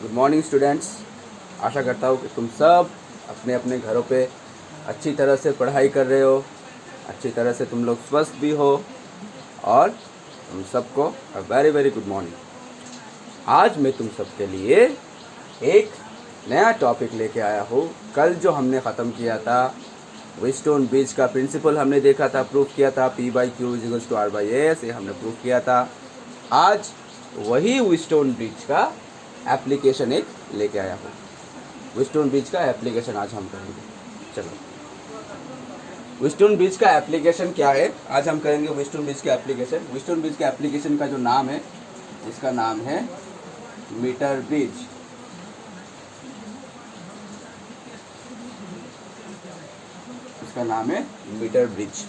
Good morning students. आशा करता हूँ कि तुम सब अपने अपने घरों पे अच्छी तरह से पढ़ाई कर रहे हो, अच्छी तरह से तुम लोग स्वस्थ भी हो और तुम सबको वेरी वेरी गुड मॉर्निंग। आज मैं तुम सबके लिए एक नया टॉपिक लेके आया हूँ। कल जो हमने ख़त्म किया था व्हीटस्टोन ब्रिज का प्रिंसिपल हमने देखा था, प्रूफ किया था, P/Q = R/S, ये हमने प्रूफ किया था। आज वही व्हीटस्टोन ब्रिज का एप्लीकेशन एक लेके आया हूँ। व्हीटस्टोन ब्रिज का एप्लीकेशन आज हम करेंगे। चलो, व्हीटस्टोन ब्रिज का एप्लीकेशन क्या है आज हम करेंगे। व्हीटस्टोन ब्रिज का एप्लीकेशन, व्हीटस्टोन ब्रिज के एप्लीकेशन का जो नाम है, इसका नाम है मीटर ब्रिज। इसका नाम है मीटर ब्रिज,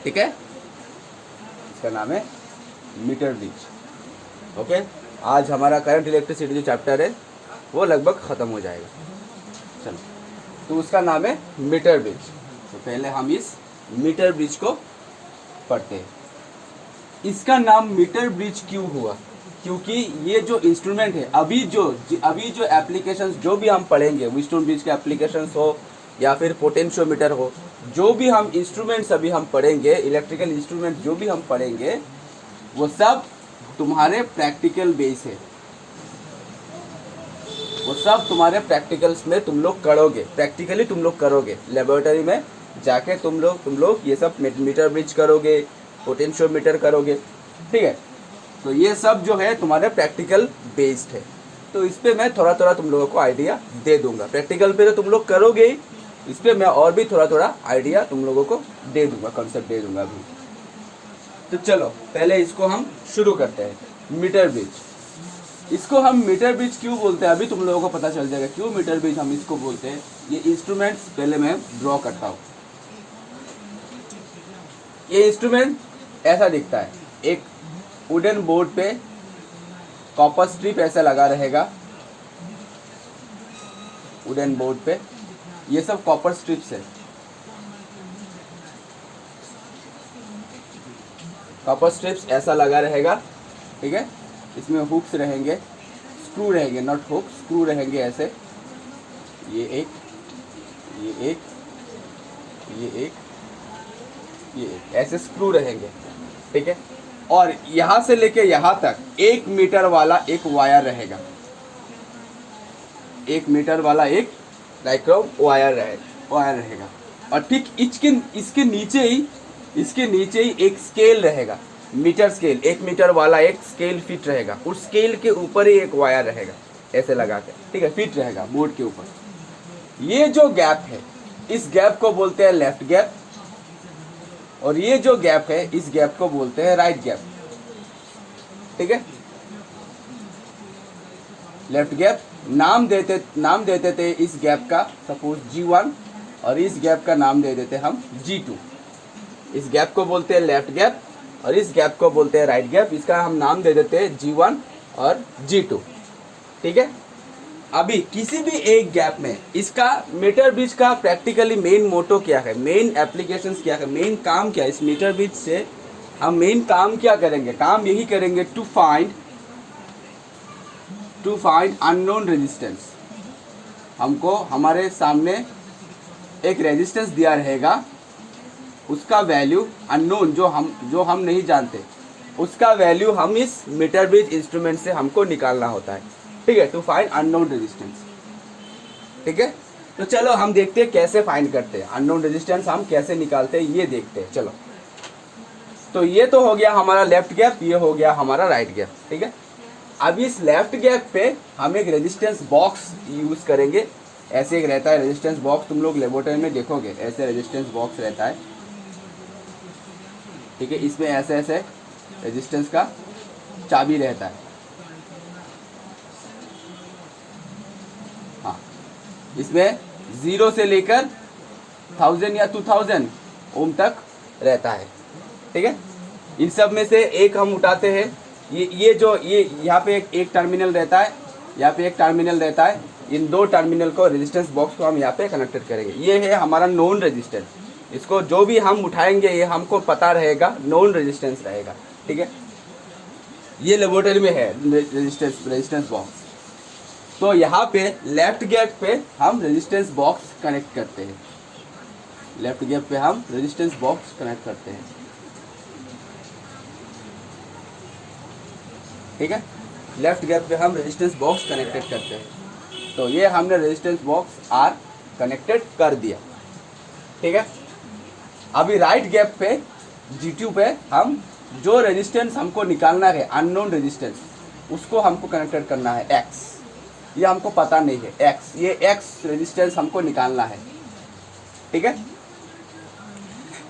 ठीक है। इसका नाम है मीटर ब्रिज। ओके, आज हमारा करंट इलेक्ट्रिसिटी जो चैप्टर है वो लगभग ख़त्म हो जाएगा। चलो, तो उसका नाम है मीटर ब्रिज। तो पहले हम इस मीटर ब्रिज को पढ़ते हैं। इसका नाम मीटर ब्रिज क्यों हुआ? क्योंकि ये जो इंस्ट्रूमेंट है, अभी जो एप्लीकेशंस जो भी हम पढ़ेंगे, व्हीटस्टोन ब्रिज के एप्लीकेशंस हो या फिर पोटेंशियोमीटर हो, जो भी हम इंस्ट्रूमेंट्स अभी हम पढ़ेंगे, इलेक्ट्रिकल इंस्ट्रूमेंट जो भी हम पढ़ेंगे, वो सब तुम्हारे प्रैक्टिकल बेस है। वो सब तुम्हारे प्रैक्टिकल्स में तुम लोग करोगे, प्रैक्टिकली तुम लोग करोगे। लेबोरेटरी में जाके तुम लोग ये सब मीटर ब्रिज करोगे, पोटेंशियोमीटर करोगे, ठीक है। तो ये सब जो है तुम्हारे प्रैक्टिकल बेस्ड है। तो इस पे मैं थोड़ा थोड़ा तुम लोगों को आइडिया दे दूंगा। प्रैक्टिकल पे तो तुम लोग करोगे ही, इस पे मैं और भी थोड़ा थोड़ा आइडिया तुम लोगों को दे दूंगा, कंसेप्ट दे दूंगा अभी। तो चलो, पहले इसको हम शुरू करते हैं। मीटर ब्रिज, इसको हम मीटर ब्रिज क्यों बोलते हैं अभी तुम लोगों को पता चल जाएगा क्यों मीटर ब्रिज हम इसको बोलते हैं। ये इंस्ट्रूमेंट्स पहले मैं ड्रॉ करता हूँ। ये इंस्ट्रूमेंट ऐसा दिखता है। एक वुडन बोर्ड पे कॉपर स्ट्रिप ऐसा लगा रहेगा। वुडन बोर्ड पे ये सब कॉपर स्ट्रिप्स है। कॉपर स्ट्रिप्स ऐसा लगा रहेगा, ठीक है। इसमें हुक्स रहेंगे, स्क्रू रहेंगे, नॉट हुक, स्क्रू रहेंगे ऐसे। ये एक, ये एक, ये एक, ये एक, ऐसे स्क्रू रहेंगे, ठीक है। और यहाँ से लेके यहाँ तक 1 मीटर वाला एक वायर रहेगा। 1 मीटर वाला एक डाइक्रोम वायर रहेगा। और ठीक इसके नीचे ही एक स्केल रहेगा, मीटर स्केल। 1 मीटर वाला एक स्केल फिट रहेगा। उस स्केल के ऊपर ही एक वायर रहेगा ऐसे लगा के, ठीक है, फिट रहेगा बोर्ड के ऊपर। ये जो गैप है, इस गैप को बोलते हैं लेफ्ट गैप, और ये जो गैप है, इस गैप को बोलते हैं राइट गैप, ठीक है। लेफ्ट गैप नाम देते थे इस गैप का, सपोज G1, और इस गैप का नाम दे देते हम G2। इस गैप को बोलते हैं लेफ्ट गैप और इस गैप को बोलते हैं राइट गैप। इसका हम नाम दे देते हैं G1 और G2, ठीक है। अभी किसी भी एक गैप में इसका मीटर ब्रिज का प्रैक्टिकली मेन मोटो क्या है, मेन एप्लीकेशंस क्या है, मेन काम क्या है। इस मीटर ब्रिज से हम मेन काम क्या करेंगे? काम यही करेंगे, टू फाइंड अननोन रेजिस्टेंस। हमको हमारे सामने एक रेजिस्टेंस दिया रहेगा, उसका वैल्यू अननोन, जो हम नहीं जानते, उसका वैल्यू हम इस मीटर ब्रिज इंस्ट्रूमेंट से हमको निकालना होता है, ठीक है। टू फाइंड अननोन रेजिस्टेंस, ठीक है। तो चलो हम देखते हैं कैसे फाइंड करते हैं अननोन रेजिस्टेंस, हम कैसे निकालते हैं ये देखते हैं। चलो, तो ये तो हो गया हमारा लेफ्ट गैप, ये हो गया हमारा राइट गैप, ठीक है। अब इस लेफ्ट गैप पे हम एक रेजिस्टेंस बॉक्स यूज करेंगे। ऐसे एक रहता है रेजिस्टेंस बॉक्स, तुम लोग लेबोरेटरी में देखोगे ऐसे रेजिस्टेंस बॉक्स रहता है, ठीक है। इसमें ऐसे ऐसे रेजिस्टेंस का चाबी रहता है, हाँ। इसमें 0 से लेकर 1000 या 2000 ओम तक रहता है, ठीक है। इन सब में से एक हम उठाते हैं। ये यहाँ पे एक टर्मिनल रहता है, यहाँ पे एक टर्मिनल रहता है। इन 2 टर्मिनल को, रेजिस्टेंस बॉक्स को हम यहाँ पे कनेक्टेड करेंगे। ये है हमारा नोन रेजिस्टेंस। इसको जो भी हम उठाएंगे ये हमको पता रहेगा, नोन रेजिस्टेंस रहेगा, ठीक है। ये लेबोरेटरी में है रेजिस्टेंस बॉक्स। तो यहाँ पे लेफ्ट गैप पे हम रेजिस्टेंस बॉक्स कनेक्ट करते हैं, लेफ्ट गैप पे हम रेजिस्टेंस बॉक्स कनेक्ट करते हैं, ठीक है। लेफ्ट गैप पे हम रेजिस्टेंस बॉक्स कनेक्टेड करते हैं। तो ये हमने रेजिस्टेंस बॉक्स आर कनेक्टेड कर दिया, ठीक है। अभी राइट गैप पे G2 पे हम जो रेजिस्टेंस हमको निकालना है अननोन रेजिस्टेंस, उसको हमको कनेक्टेड करना है X। ये हमको पता नहीं है X, ये X रेजिस्टेंस हमको निकालना है, ठीक है।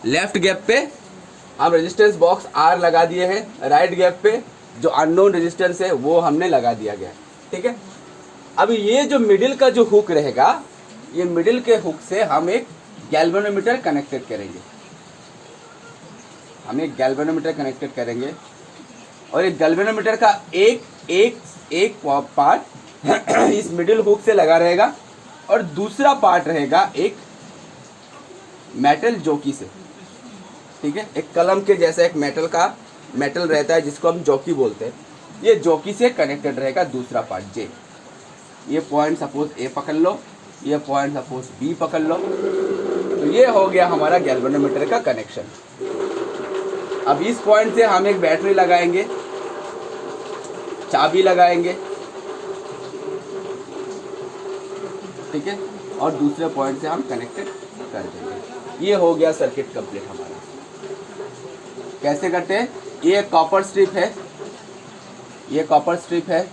लेफ्ट गैप पे हम रेजिस्टेंस बॉक्स R लगा दिए हैं, राइट गैप पे जो अननोन रेजिस्टेंस है वो हमने लगा दिया गया, ठीक है। अभी ये जो मिडिल का जो हुक रहेगा, ये मिडिल के हुक से हम एक गैल्वेनोमीटर कनेक्टेड करेंगे, हम एक गैल्वेनोमीटर कनेक्टेड करेंगे। और एक गैल्वेनोमीटर का एक पार्ट इस मिडिल हुक से लगा रहेगा और दूसरा पार्ट रहेगा एक मेटल जॉकी से, ठीक है। एक कलम के जैसा एक मेटल रहता है जिसको हम जॉकी बोलते हैं, ये जॉकी से कनेक्टेड रहेगा दूसरा पार्ट जे। ये पॉइंट सपोज ए पकड़ लो, ये पॉइंट सपोज बी पकड़ लो, तो ये हो गया हमारा गैल्वेनोमीटर का कनेक्शन। अब इस पॉइंट से हम एक बैटरी लगाएंगे, चाबी लगाएंगे, ठीक है, और दूसरे पॉइंट से हम कनेक्टेड कर देंगे। ये हो गया सर्किट कंप्लीट हमारा। कैसे करते हैं? ये कॉपर स्ट्रिप है, ये कॉपर स्ट्रिप है,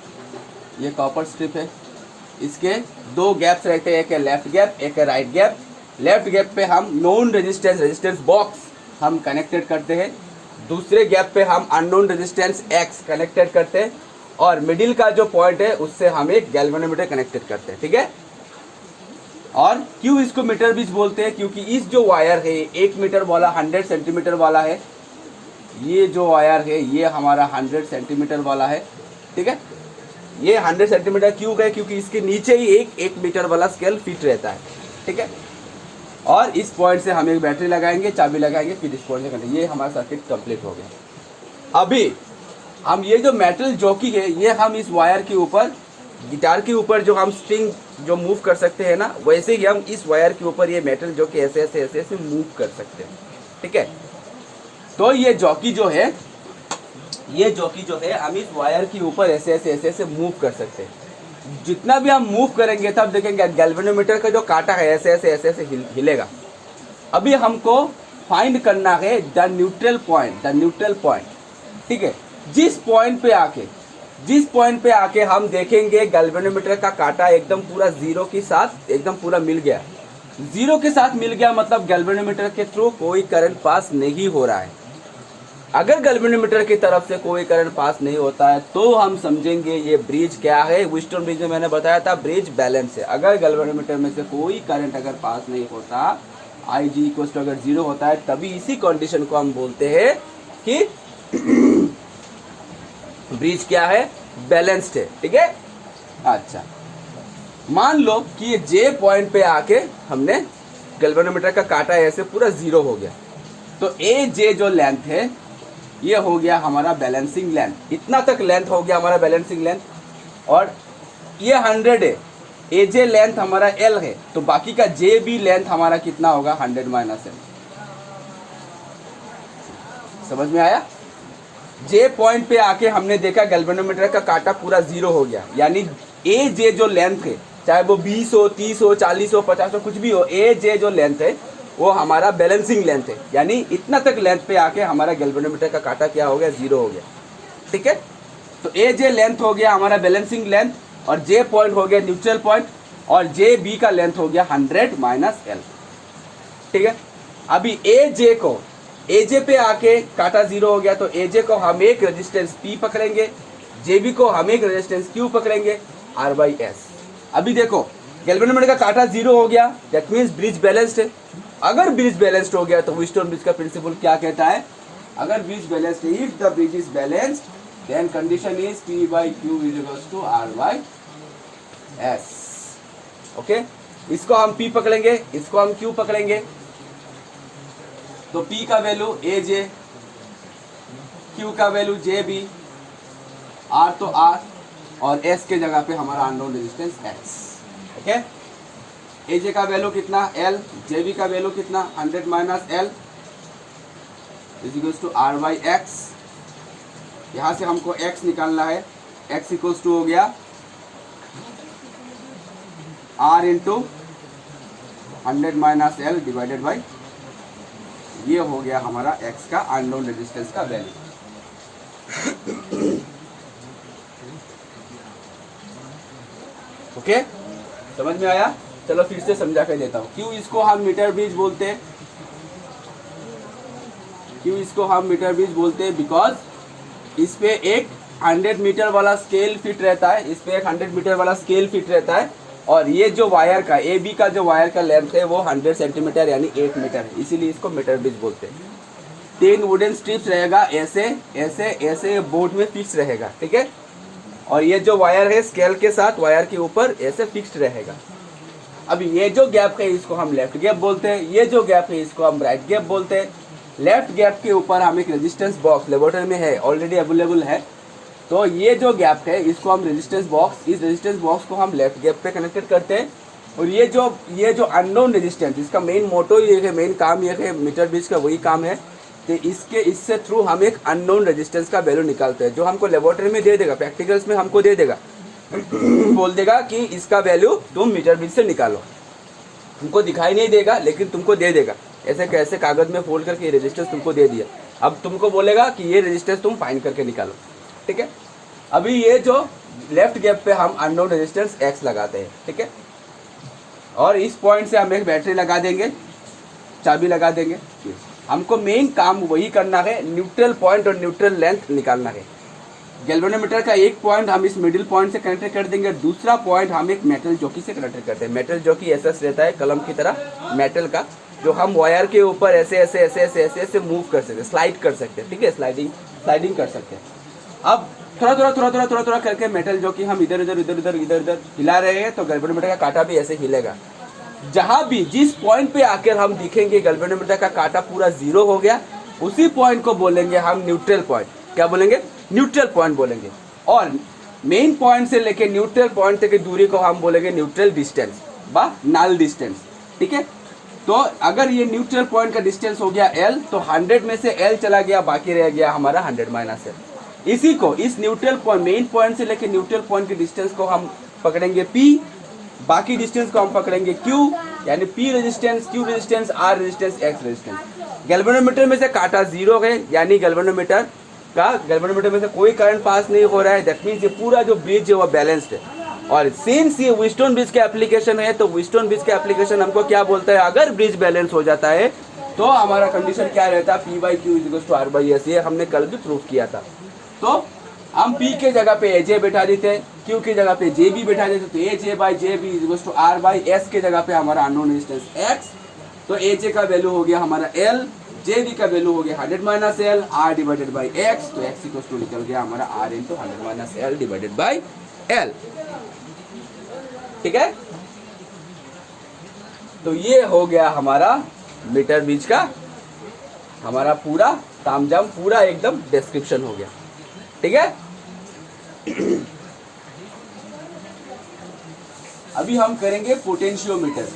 ये कॉपर स्ट्रिप है, इसके दो गैप्स रहते हैं, एक है लेफ्ट गैप, एक है राइट गैप। लेफ्ट गैप पे हम नोन रेजिस्टेंस बॉक्स हम कनेक्टेड करते हैं, दूसरे गैप पे हम अननोन रेजिस्टेंस X कनेक्टेड करते हैं, और मिडिल का जो पॉइंट है उससे हम एक गैल्वेनोमीटर कनेक्टेड करते हैं, ठीक है। और क्यों इसको मीटर ब्रिज बोलते हैं? क्योंकि इस जो वायर है 1 मीटर वाला 100 सेंटीमीटर वाला है, ये जो वायर है ये हमारा 100 सेंटीमीटर वाला है, ठीक है। ये 100 सेंटीमीटर क्यों है? क्योंकि इसके नीचे ही एक मीटर वाला स्केल फिट रहता है, ठीक है। और इस पॉइंट से हम एक बैटरी लगाएंगे, चाबी लगाएंगे, फिर इस पॉइंट से करेंगे। ये हमारा सर्किट कंप्लीट हो गया। अभी हम ये जो मेटल जॉकी है, ये हम इस वायर के ऊपर, गिटार के ऊपर जो हम स्ट्रिंग जो मूव कर सकते हैं ना, वैसे ही हम इस वायर के ऊपर ये मेटल जॉकी ऐसे ऐसे ऐसे ऐसे मूव कर सकते हैं, ठीक है। तो ये जॉकी जो है, ये जॉकी जो है हम इस वायर के ऊपर ऐसे ऐसे ऐसे ऐसे मूव कर सकते हैं। जितना भी हम मूव करेंगे तब देखेंगे गैल्वेनोमीटर का जो कांटा है ऐसे ऐसे ऐसे ऐसे हिलेगा। अभी हमको फाइंड करना है द न्यूट्रल पॉइंट, ठीक है। जिस पॉइंट पे आके हम देखेंगे गैल्वेनोमीटर का कांटा एकदम पूरा जीरो के साथ एकदम पूरा मिल गया, जीरो के साथ मिल गया, मतलब गैल्वेनोमीटर के थ्रू कोई करंट पास नहीं हो रहा है। अगर गैल्वेनोमीटर की तरफ से कोई करंट पास नहीं होता है तो हम समझेंगे ये ब्रिज क्या है। व्हीटस्टोन ब्रिज में मैंने बताया था ब्रिज बैलेंस है। अगर गैल्वेनोमीटर में से कोई करंट अगर पास नहीं होता, IG = अगर 0 होता है, तभी इसी कंडीशन को हम बोलते हैं कि ब्रिज क्या है? बैलेंस्ड है, ठीक है। अच्छा, मान लो कि ये J पॉइंट पे आके हमने गैल्वेनोमीटर का कांटा ऐसे पूरा 0 हो गया, तो AJ जो लेंथ है ये हो गया हमारा बैलेंसिंग लेंथ। इतना तक लेंथ हो गया हमारा बैलेंसिंग लेंथ, और ये 100 है, AJ लेंथ हमारा L है, तो बाकी का JB लेंथ हमारा कितना होगा? 100 - L। समझ में आया? J पॉइंट पे आके हमने देखा गैल्वेनोमीटर का कांटा पूरा 0 हो गया, यानी AJ जो लेंथ है, चाहे वो 20 हो, 30 हो, 40 हो, 50 हो, कुछ भी हो, AJ जो लेंथ है वो हमारा बैलेंसिंग लेंथ है। यानी इतना तक लेंथ पे आके हमारा गैल्वेनोमीटर का कांटा क्या हो गया? 0 हो गया, ठीक है। तो AJ लेंथ हो गया हमारा बैलेंसिंग लेंथ, और J पॉइंट हो गया न्यूट्रल पॉइंट, और JB का लेंथ हो गया 100 - L, ठीक है। अभी AJ पे आके कांटा 0 हो गया, तो AJ को हम एक रेजिस्टेंस P पकड़ेंगे, JB को हम एक रेजिस्टेंस Q पकड़ेंगे, R/S। अभी देखो गैल्वेनोमीटर का कांटा 0 हो गया, दैट मीन्स ब्रिज बैलेंस्ड है। अगर ब्रिज बैलेंस्ड हो गया तो व्हीटस्टोन ब्रिज का प्रिंसिपल क्या कहता है? अगर bridge balanced, if the bridge is balanced, then condition is P/Q = R/S। Okay, इसको हम P पकड़ेंगे, इसको हम Q पकड़ेंगे, तो P का वैल्यू AJ, Q का वैल्यू JB, R तो R और S के जगह पे हमारा unknown resistance X। Okay, AJ का वैल्यू कितना L, JB का वैल्यू कितना 100 minus L is equals to R by X। यहाँ से हमको X निकालना है, X इक्वल्स टू हो गया R into 100 minus L divided by, ये हो गया हमारा X का अननोन रेजिस्टेंस का वैल्यू। ओके, समझ में आया? चलो फिर से समझा कर देता हूँ। क्यों इसको हम मीटर ब्रिज बोलते हैं? क्यों इसको हम मीटर ब्रिज बोलते हैं? बिकॉज इस पे एक 100 मीटर वाला स्केल फिट रहता है, इस पे एक 100 मीटर वाला स्केल फिट रहता है, और ये जो वायर का AB का जो वायर का लेंथ है वो 100 सेंटीमीटर यानी 8 मीटर है, इसीलिए इसको मीटर ब्रिज बोलते हैं। 3 वुडन स्ट्रिप्स रहेगा, ऐसे ऐसे ऐसे बोर्ड में फिक्स रहेगा, ठीक है। और ये जो वायर है स्केल के साथ वायर के ऊपर ऐसे फिक्स्ड रहेगा। अब ये जो गैप है इसको हम लेफ्ट गैप बोलते हैं, ये जो गैप है इसको हम राइट गैप बोलते हैं। लेफ्ट गैप के ऊपर हम एक रेजिस्टेंस बॉक्स लेबोरेटरी में है, ऑलरेडी अवेलेबल है, तो ये जो गैप है इसको हम रेजिस्टेंस बॉक्स, इस रेजिस्टेंस बॉक्स को हम लेफ्ट गैप पे कनेक्टेड करते हैं। और ये जो अननोन रेजिस्टेंस, इसका मेन मोटो ये है, मेन काम ये है मीटर ब्रिज का, वही काम है कि इससे थ्रू हम एक अननोन रेजिस्टेंस का वैल्यू निकालते हैं, जो हमको लेबोरेटरी में दे देगा, प्रैक्टिकल्स में हमको दे देगा बोल देगा कि इसका वैल्यू तुम मीटर ब्रिज से निकालो। तुमको दिखाई नहीं देगा लेकिन तुमको दे देगा, ऐसे कैसे कागज में फोल्ड करके ये रेजिस्टेंस तुमको दे दिया। अब तुमको बोलेगा कि ये रेजिस्टेंस तुम फाइंड करके निकालो, ठीक है। अभी ये जो लेफ्ट गैप पे हम अननोन रेजिस्टेंस X लगाते हैं, ठीक है, और इस पॉइंट से हम एक बैटरी लगा देंगे, चाबी लगा देंगे। हमको मेन काम वही करना है, न्यूट्रल पॉइंट और न्यूट्रल लेंथ निकालना है। गैल्वेनोमीटर का एक पॉइंट हम इस मिडिल पॉइंट से कनेक्ट कर देंगे, दूसरा पॉइंट हम एक मेटल जॉकी से कनेक्ट करते हैं। मेटल जॉकी ऐसा रहता है कलम की तरह मेटल का, जो हम वायर के ऊपर ऐसे ऐसे ऐसे ऐसे ऐसे ऐसे मूव कर सकते हैं, स्लाइड कर सकते हैं, ठीक है, स्लाइडिंग कर सकते हैं। अब थोड़ा करके मेटल जॉकी हम इधर उधर हिला रहे हैं, तो गैल्वेनोमीटर का कांटा भी ऐसे हिलेगा। जहां भी जिस पॉइंट पे आकर हम दिखेंगे गैल्वेनोमीटर का कांटा पूरा 0 हो गया, उसी पॉइंट को बोलेंगे हम न्यूट्रल पॉइंट। क्या बोलेंगे? न्यूट्रल पॉइंट बोलेंगे। और मेन पॉइंट से लेके न्यूट्रल पॉइंट तक की दूरी को हम बोलेंगे न्यूट्रल डिस्टेंस बा नल डिस्टेंस, ठीक है। तो अगर ये न्यूट्रल पॉइंट का डिस्टेंस हो गया L, तो 100 में से L चला गया, बाकी रह गया हमारा 100 माइनस L। इसी को, इस न्यूट्रल पॉइंट, मेन पॉइंट से लेके न्यूट्रल पॉइंट के डिस्टेंस को हम पकड़ेंगे P, बाकी डिस्टेंस को हम पकड़ेंगे Q, यानी P resistance, Q resistance, R resistance, X resistance. Galvanometer में से कांटा 0 है, यानी गैल्वेनोमीटर में से कोई करंट पास नहीं हो रहा है, दैट मीन्स ये पूरा जो ब्रिज है वो बैलेंस्ड है। और सिंस ये व्हीटस्टोन ब्रिज का एप्लीकेशन है, तो व्हीटस्टोन ब्रिज का एप्लीकेशन हमको क्या बोलता है? अगर ब्रिज बैलेंस हो जाता है तो हमारा कंडीशन क्या रहता है? P by Q is equal to R by S. ये हमने कल भी प्रूफ किया था। तो हम P के जगह पे AJ बैठा देते, Q की जगह पे JB बैठा देते, तो AJ by JB is equal to R by S के जगह पे हमारा अननोन रेजिस्टेंस X। तो AJ का वैल्यू हो गया हमारा L, JB का वैल्यू हो गया 100 minus L, R divided by X, तो X इक्वल टू निकल गया हमारा R into 100 minus L divided by L, ठीक है। तो ये हो गया हमारा मीटर ब्रिज का हमारा पूरा तामझाम, पूरा एकदम डिस्क्रिप्शन हो गया, ठीक है। अभी हम करेंगे पोटेंशियोमीटर।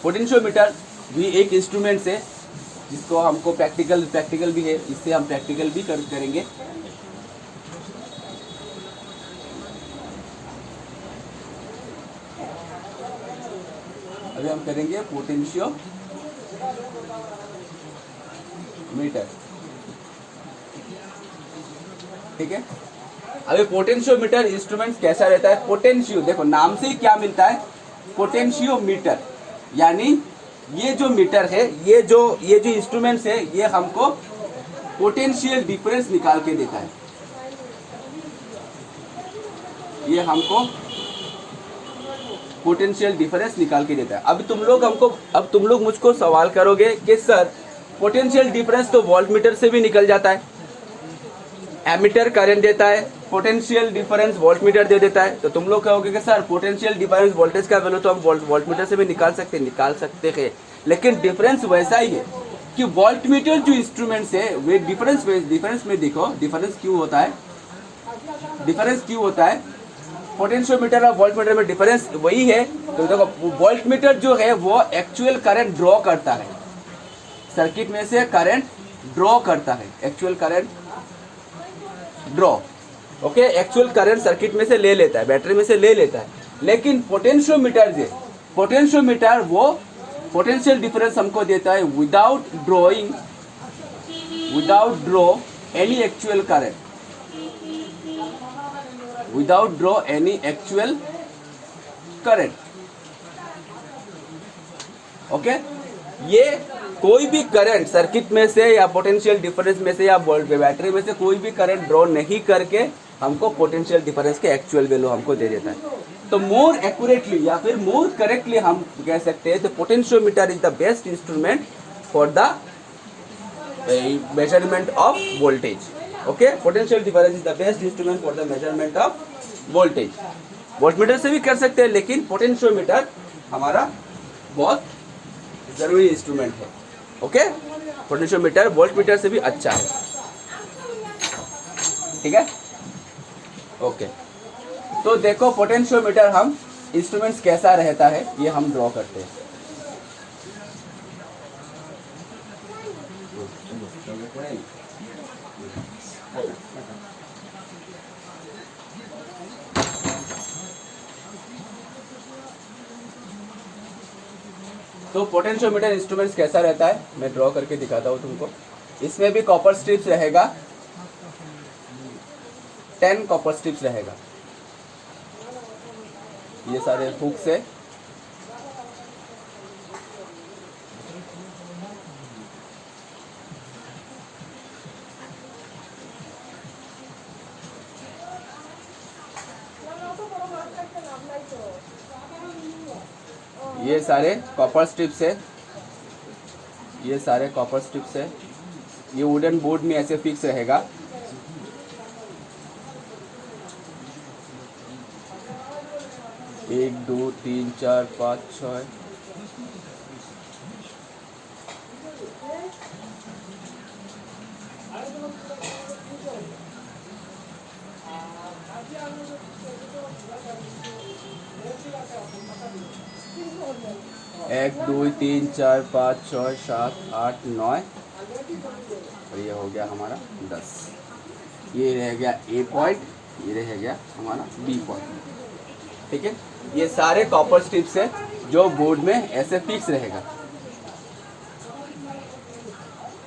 पोटेंशियोमीटर भी एक इंस्ट्रूमेंट है जिसको हमको प्रैक्टिकल भी है, इससे हम प्रैक्टिकल भी करेंगे। अभी हम करेंगे पोटेंशियोमीटर, ठीक है। अभी पोटेंशियोमीटर इंस्ट्रूमेंट कैसा रहता है? पोटेंशियो, देखो नाम से ही क्या मिलता है? पोटेंशियोमीटर, यानी ये जो मीटर है, ये जो इंस्ट्रूमेंट्स है, ये हमको पोटेंशियल डिफरेंस निकाल के देता है। ये हमको पोटेंशियल डिफरेंस निकाल के देता है। अब तुम लोग मुझको सवाल करोगे कि सर पोटेंशियल डिफरेंस तो वोल्टमीटर से भी निकल जाता है, एमीटर करंट देता है, पोटेंशियल डिफरेंस वोल्टमीटर दे देता है। तो तुम लोग कहोगे कि सर पोटेंशियल डिफरेंस वोल्टेज का वैल्यू तो हम वोल्टमीटर से भी निकाल सकते हैं, लेकिन डिफरेंस वैसा ही है। कि वोल्टमीटर जो इंस्ट्रूमेंट्स है वे डिफरेंस में देखो डिफरेंस क्यों होता है, पोटेंशियोमीटर और वोल्टमीटर में डिफरेंस वही है। तो देखो वोल्टमीटर जो है वो एक्चुअल करंट ड्रॉ करता है, सर्किट में से करंट ड्रॉ करता है, actual current draw, okay, actual current circuit में से ले लेता है, बैटरी में से ले लेता है। लेकिन पोटेंशियोमीटर वो पोटेंशियल डिफरेंस हमको देता है without draw any actual current, without draw any actual current, okay. ये कोई भी करंट सर्किट में से या पोटेंशियल डिफरेंस में से या बैटरी में से कोई भी करंट ड्रॉ नहीं करके हमको पोटेंशियल डिफरेंस के एक्चुअल वैल्यू हमको दे देता है। तो मोर एक्यूरेटली या फिर मोर करेक्टली हम कह सकते हैं तो potentiometer is the best instrument for the measurement of voltage, okay. Potential difference is the best instrument for the measurement of voltage. Voltmeter से भी कर सकते हैं लेकिन पोटेंशियोमीटर हमारा बहुत जरूरी इंस्ट्रूमेंट है, ओके। पोटेंशियोमीटर वोल्टमीटर से भी अच्छा है, ठीक है, ओके। तो देखो पोटेंशियोमीटर हम इंस्ट्रूमेंट्स कैसा रहता है ये हम ड्रॉ करते हैं। तो पोटेंशियोमीटर इंस्ट्रूमेंट्स कैसा रहता है मैं ड्रॉ करके दिखाता हूँ तुमको। इसमें भी कॉपर स्ट्रिप्स रहेगा, 10 कॉपर स्ट्रिप्स रहेगा, ये सारे हुक से। ये सारे कॉपर स्ट्रिप्स है, ये सारे कॉपर स्ट्रिप्स है। ये वुडन बोर्ड में ऐसे फिक्स रहेगा। एक दो तीन चार पाँच छः, एक दो तीन चार पाँच छः सात आठ नौ और ये हो गया हमारा 10। ये रह गया ए पॉइंट, ये रह गया हमारा बी पॉइंट, ठीक है। ये सारे कॉपर स्ट्रिप्स है जो बोर्ड में ऐसे फिक्स रहेगा।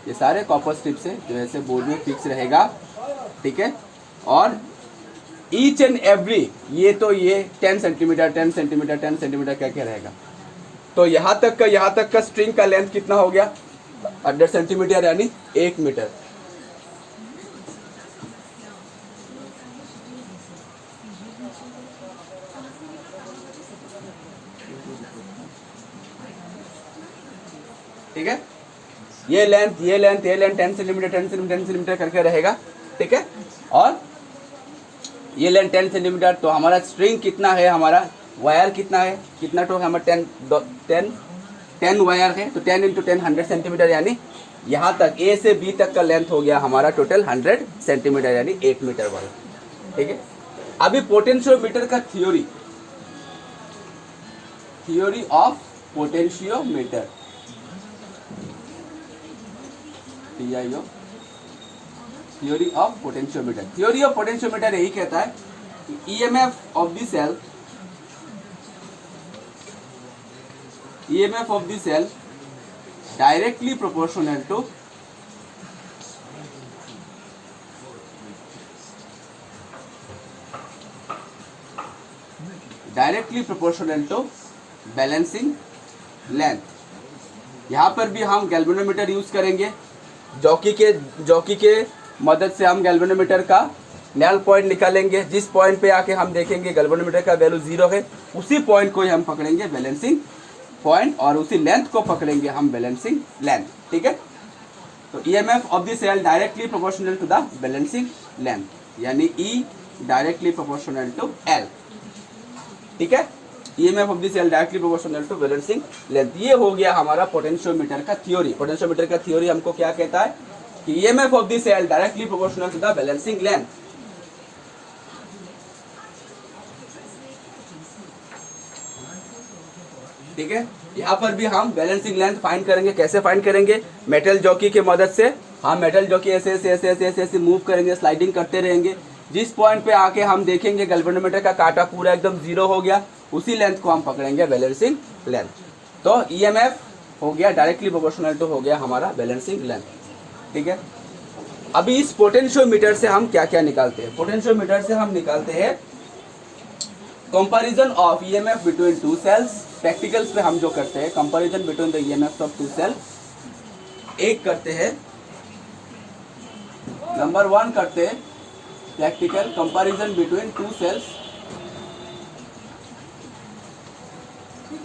ये सारे कॉपर स्ट्रिप्स है जो ऐसे बोर्ड में फिक्स रहेगा, ठीक है। और ईच एंड एवरी ये 10 सेंटीमीटर 10 सेंटीमीटर 10 सेंटीमीटर क्या रहेगा। तो यहाँ तक का स्ट्रिंग का लेंथ कितना हो गया 100 सेंटीमीटर यानी 1 मीटर। ठीक है, ये लेंथ 10 सेंटीमीटर करके रहेगा, ठीक है। और ये लेंथ 10 सेंटीमीटर, तो हमारा स्ट्रिंग कितना है, हमारा वायर कितना है, कितना टोक हमारा 10 वायर है। तो 10 × 10 100 सेंटीमीटर यानी यहाँ तक ए से बी तक का लेंथ हो गया हमारा टोटल 100 सेंटीमीटर यानी 1 मीटर वाला, ठीक है। अभी पोटेंशियोमीटर का theory of potentiometer, theory of potentiometer यही कहता है EMF of the cell directly proportional to balancing length. यहाँ पर भी हम गैल्वेनोमीटर यूज करेंगे, जॉकी के मदद से हम गैल्वेनोमीटर का नल पॉइंट निकालेंगे। जिस पॉइंट पे आके हम देखेंगे गैल्वेनोमीटर का वैल्यू 0 है, उसी पॉइंट को ही हम पकड़ेंगे बैलेंसिंग पॉइंट और उसी लेंथ को पकड़ेंगे हम बैलेंसिंग लेंथ, ठीक है। तो EMF of the cell directly proportional to the balancing length यानी E directly proportional to L, ठीक है। EMF of the cell directly proportional to balancing length. ये हो गया हमारा पोटेंशियोमीटर का थ्योरी। पोटेंशियोमीटर का थ्योरी हमको क्या कहता है कि EMF of the cell directly proportional to the balancing length. ठीक है, यहाँ पर भी हम बैलेंसिंग लेंथ फाइंड करेंगे। कैसे फाइंड करेंगे? मेटल जॉकी की मदद से। हम मेटल जॉकी ऐसे ऐसे ऐसे ऐसे ऐसे ऐसे मूव करेंगे, स्लाइडिंग करते रहेंगे। जिस पॉइंट पे आके हम देखेंगे गैल्वेनोमीटर का कांटा पूरा एकदम जीरो हो गया, उसी लेंथ को हम पकड़ेंगे बैलेंसिंग लेंथ। तो ईएमएफ हो गया डायरेक्टली प्रोपोर्शनल टू हो गया हमारा बैलेंसिंग लेंथ। ठीक है, अभी इस पोटेंशियोमीटर से हम क्या क्या निकालते हैं? पोटेंशियोमीटर से हम निकालते हैं comparison of EMF between two cells. Practicals पे हम जो करते हैं comparison between the EMF of two cell. एक करते हैं, नंबर 1 करते हैं practical comparison between two cells.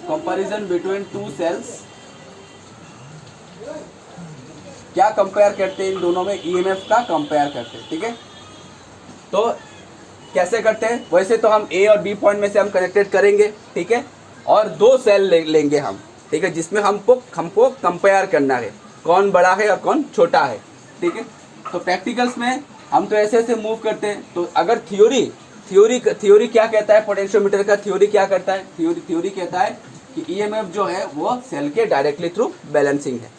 Comparison between two cells क्या कंपेयर करते हैं? इन दोनों में ईएमएफ का कंपेयर करते हैं। ठीक है, तो कैसे करते हैं? वैसे तो हम ए और बी पॉइंट में से हम कनेक्टेड करेंगे। ठीक है, और 2 सेल लेंगे हम। ठीक है, जिसमें हमको कंपेयर करना है कौन बड़ा है और कौन छोटा है। ठीक है, तो प्रैक्टिकल्स में हम तो ऐसे ऐसे मूव करते हैं। तो अगर थ्योरी क्या कहता है? पोटेंशियोमीटर का थ्योरी क्या करता है? थ्योरी कहता है कि ईएमएफ जो है वो सेल के डायरेक्टली थ्रू बैलेंसिंग है।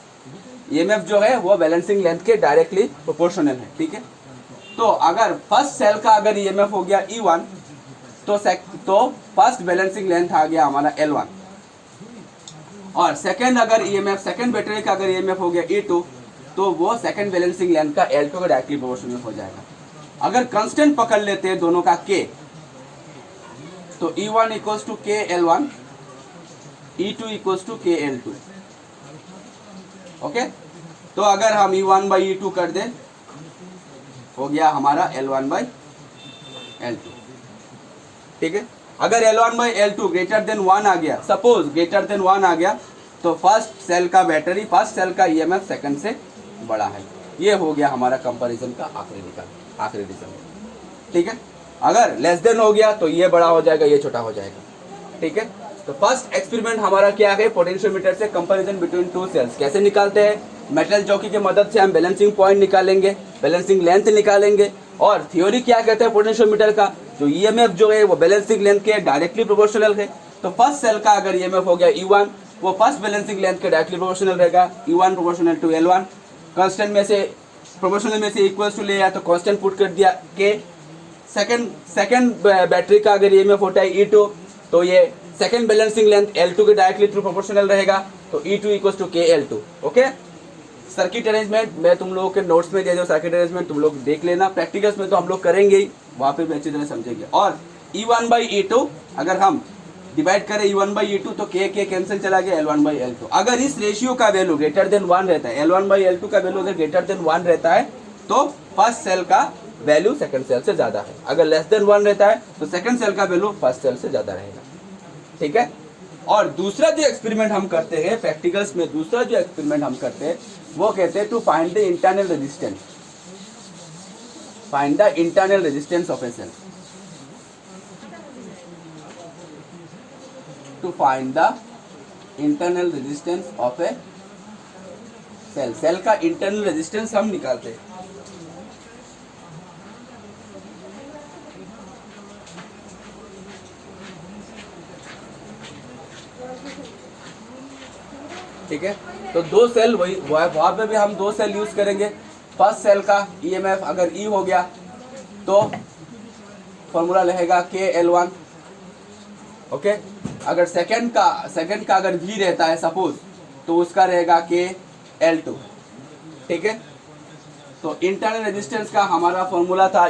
ईएमएफ जो है वो बैलेंसिंग लेंथ के डायरेक्टली प्रोपोर्शनल है। ठीक है, तो अगर फर्स्ट सेल का अगर ईएमएफ हो गया E1 तो फर्स्ट बैलेंसिंग लेंथ आ गया हमारा L1, और सेकंड अगर ईएमएफ सेकंड बैटरी का अगर ईएमएफ हो गया E2 तो वो सेकंड बैलेंसिंग लेंथ का L2 का डायरेक्टली प्रोपोर्शनल हो जाएगा। अगर कांस्टेंट पकड़ लेते हैं दोनों का K, तो E1 equals to K L1, E2 equals to K L2। Okay, तो अगर हम E1 बाई E2 कर दें हो गया हमारा L1 बाई L2। ठीक है, अगर L1 by L2 greater than 1 आ गया, सपोज ग्रेटर देन 1 आ गया, तो फर्स्ट सेल का बैटरी फर्स्ट सेल का ईएमएफ सेकंड से बड़ा है। ये हो गया हमारा कंपैरिजन का आखिरी रिजल्ट। ठीक है, अगर लेस देन हो गया तो ये बड़ा हो जाएगा, ये छोटा हो जाएगा। ठीक है, तो फर्स्ट एक्सपेरिमेंट हमारा क्या है? पोटेंशियोमीटर से कंपैरिजन बिटवीन टू सेल्स। कैसे निकालते हैं? मेटल जॉकी की मदद से हम बैलेंसिंग पॉइंट निकालेंगे, बैलेंसिंग लेंथ निकालेंगे। और थ्योरी क्या कहता है पोटेंशियोमीटर का? जो ईएमएफ जो है वो बैलेंसिंग लेंथ के डायरेक्टली प्रोपोर्शनल है। तो फर्स्ट सेल का अगर ईएमएफ हो गया E1 वो फर्स्ट बैलेंसिंग लेंथ के डायरेक्टली प्रोपोर्शनल रहेगा। E1 proportional to L1। Constant में से प्रोपोर्शनल में से इक्वल्स टू ले आया तो कांस्टेंट पुट कर दिया K। सेकंड बैटरी का अगर ईएमएफ होता है E2 तो ये सेकंड बैलेंसिंग लेंथ L2 के डायरेक्टली थ्रू प्रोपोर्शनल रहेगा, तो E2 equals to K L2। Okay, circuit arrangement मैं तुम लोगों के नोट्स में दे दूँ, सर्किट अरेंजमेंट तुम लोग देख लेना। प्रैक्टिकल्स में तो हम लोग करेंगे ही, वहाँ पे भी अच्छी तरह समझेंगे। और E1 बाई E2 अगर हम डिवाइड करें E1 बाई E2 तो K कैंसिल चला गया, L1 बाई L2। अगर इस रेशियो का वैल्यू ग्रेटर देन 1 रहता है, L1 बाई L2 का वैल्यू अगर ग्रेटर देन 1 रहता है तो फर्स्ट सेल का वैल्यू सेकंड सेल से ज़्यादा है। अगर लेस देन 1 रहता है तो सेकंड सेल का वैल्यू फर्स्ट सेल से ज़्यादा रहेगा। ठीक है, और दूसरा जो एक्सपेरिमेंट हम करते हैं प्रैक्टिकल्स में, दूसरा जो एक्सपेरिमेंट हम करते हैं वो कहते हैं to find the internal resistance, find the internal resistance of a cell. To find the internal resistance of a cell. Cell का इंटरनल रेजिस्टेंस हम निकालते हैं। ठीक है, तो 2 सेल वहाँ पे भी हम 2 सेल यूज करेंगे। फर्स्ट सेल का ईएमएफ अगर E हो गया तो फॉर्मूला रहेगा K L1। ओके, अगर सेकंड का अगर V रहता है सपोज तो उसका रहेगा K L2। ठीक है, तो इंटरनल रेजिस्टेंस का हमारा फॉर्मूला था,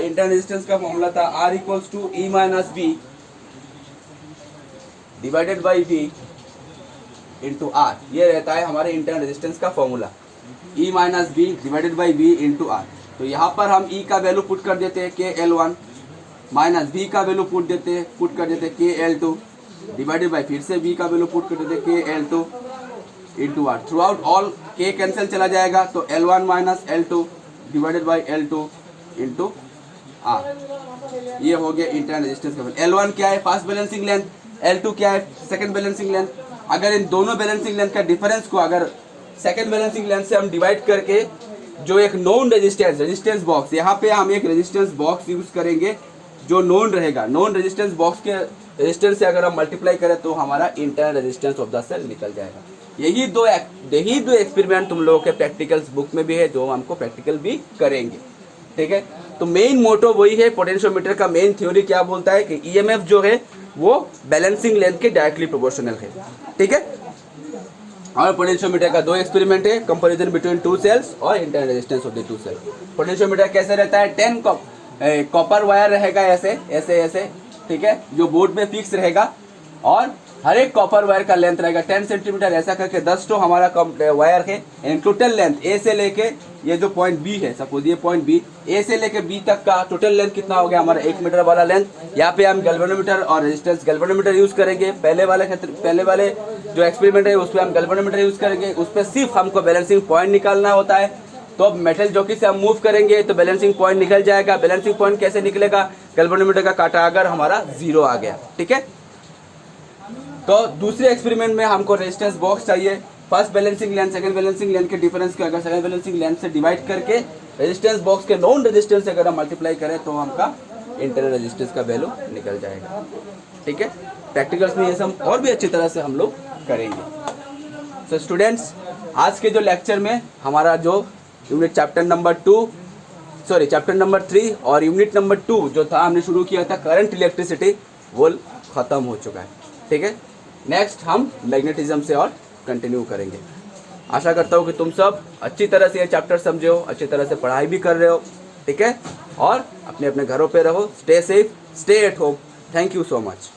R equals to E minus B divided by V into R। ये रहता है हमारे इंटरनल रेजिस्टेंस का formula, E minus B divided by V into R। तो यहाँ पर हम E का वैल्यू पुट कर देते हैं K L1 माइनस B का वैल्यू पुट कर देते K L2 डिवाइडेड बाई फिर से B का वैल्यू पुट कर देते K L2 into R। Through out all K cancel चला जाएगा तो L1 minus L2 divided by L2 into R। ये हो गया इंटरनल रेजिस्टेंस का। L1 क्या है? First balancing length. L2 क्या है, सेकेंड बैलेंसिंग लेंथ। अगर इन दोनों बैलेंसिंग लेंथ का डिफरेंस को अगर सेकेंड बैलेंसिंग लेंथ से हम डिवाइड करके जो एक नोन रेजिस्टेंस बॉक्स, यहाँ पे हम एक रेजिस्टेंस बॉक्स यूज करेंगे जो नोन रहेगा। नोन रेजिस्टेंस बॉक्स के रेजिस्टेंस से अगर हम मल्टीप्लाई करें तो हमारा internal resistance of the cell निकल जाएगा। यही दो एक्सपेरिमेंट तुम लोगों के प्रैक्टिकल्स बुक में भी है, जो हमको प्रैक्टिकल भी करेंगे। ठीक है, तो मेन मोटो वही है। पोटेंशियोमीटर का मेन थ्योरी क्या बोलता है कि ईएमएफ जो है वो बैलेंसिंग लेंथ के डायरेक्टली प्रोपोर्शनल है। ठीक है, और पोटेंशियोमीटर का दो एक्सपेरिमेंट है, कंपैरिजन बिटवीन टू सेल्स और internal resistance of the two cell. Potentiometer कैसे रहता है, 10 कॉपर वायर रहेगा ऐसे ऐसे ऐसे, ठीक है, जो बोर्ड में फिक्स रहेगा, और हर एक कॉपर वायर का लेंथ रहेगा 10 सेंटीमीटर, ऐसा करके 10 तो हमारा वायर है। एंड टोटल लेंथ ए से लेके ये जो पॉइंट बी है, सपोज ये पॉइंट बी, ए से लेके बी तक का टोटल लेंथ कितना हो गया हमारा 1 मीटर वाला लेंथ। यहाँ पे हम गैल्वेनोमीटर और रेजिस्टेंस गैल्वेनोमीटर यूज करेंगे। पहले वाले जो एक्सपेरिमेंट है उस पर हम गैल्वेनोमीटर यूज करेंगे, उस पर सिर्फ हमको बैलेंसिंग पॉइंट निकालना होता है। तो अब मेटल जॉकी से हम मूव करेंगे तो बैलेंसिंग पॉइंट निकल जाएगा। बैलेंसिंग पॉइंट कैसे निकलेगा, गैल्वेनोमीटर का काटा अगर हमारा 0 आ गया। ठीक है, तो दूसरे एक्सपेरिमेंट में हमको रेजिस्टेंस बॉक्स चाहिए। First balancing length second balancing length के डिफरेंस को अगर सेकंड बैलेंसिंग लेंथ से डिवाइड करके रेजिस्टेंस बॉक्स के नॉन रेजिस्टेंस से अगर हम मल्टीप्लाई करें तो हमका इंटरनल रेजिस्टेंस का वैल्यू निकल जाएगा। ठीक है, प्रैक्टिकल्स में ये सब और भी अच्छी तरह से हम लोग करेंगे। तो स्टूडेंट्स, आज के जो लेक्चर में हमारा जो यूनिट चैप्टर नंबर 3 और यूनिट नंबर 2 जो था, हमने शुरू किया था करंट इलेक्ट्रिसिटी, वो खत्म हो चुका है। ठीक है, नेक्स्ट हम मैग्नेटिज्म से और कंटिन्यू करेंगे। आशा करता हूँ कि तुम सब अच्छी तरह से ये चैप्टर समझे हो, अच्छी तरह से पढ़ाई भी कर रहे हो। ठीक है, और अपने अपने घरों पे रहो, stay safe, stay at home. Thank you so much.